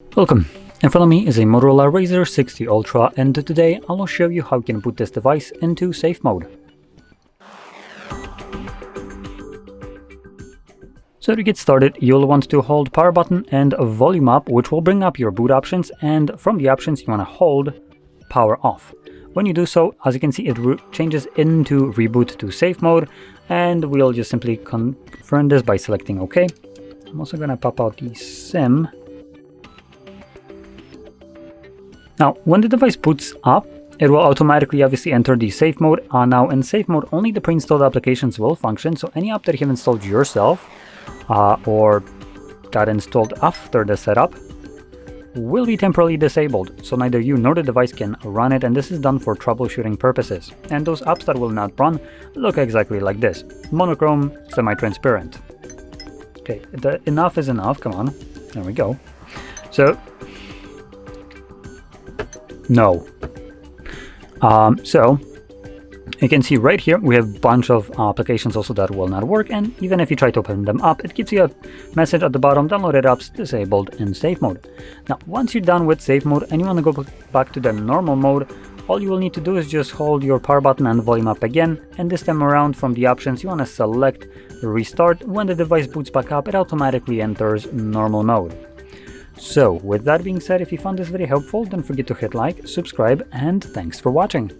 Welcome! In front of me is a MOTOROLA Razr 60 Ultra, and today I'll show you how you can put this device into safe mode. So to get started, you'll want to hold power button and volume up, which will bring up your boot options, and from the options you want to hold power off. When you do so, as you can see, it changes into reboot to safe mode, and we'll just simply confirm this by selecting OK. I'm also going to pop out the SIM. Now, when the device boots up, it will automatically obviously enter the safe mode. Now, in safe mode, only the pre-installed applications will function, so any app that you have installed yourself or got installed after the setup will be temporarily disabled, so neither you nor the device can run it, and this is done for troubleshooting purposes. And those apps that will not run look exactly like this: monochrome, semi-transparent. Okay, enough is enough, come on, there we go. So, no. So you can see right here we have a bunch of applications also that will not work, and even if you try to open them up, it gives you a message at the bottom: downloaded apps disabled in safe mode. Now, once you're done with safe mode and you want to go back to the normal mode, all you will need to do is just hold your power button and volume up again, and this time around from the options you want to select restart. When the device boots back up, it automatically enters normal mode. So with that being said, if you found this very helpful, don't forget to hit like, subscribe, and thanks for watching.